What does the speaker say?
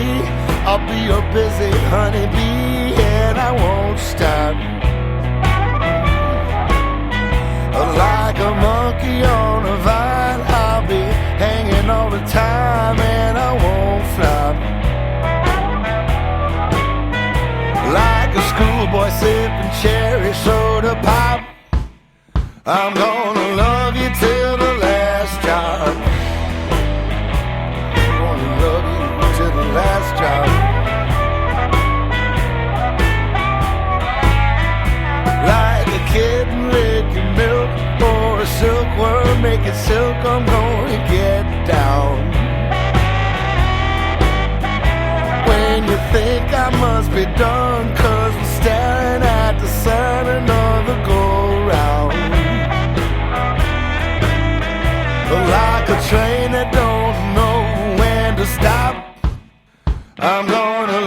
be. I'll be your busy honeybee, and I won't stop. Like a monkey on a vine, I'll be hanging all the time, and I won't flop. Like a schoolboy sipping cherry soda pop, I'm gonna love you till the last drop. I'm gonna love you till the last drop. Like a kitten licking milk, or a silkworm making silk, I'm gonna get down. When you think I must be done, 'cause I'm staring at the sun, another go round. Like a train that don't know when to stop, I'm gonna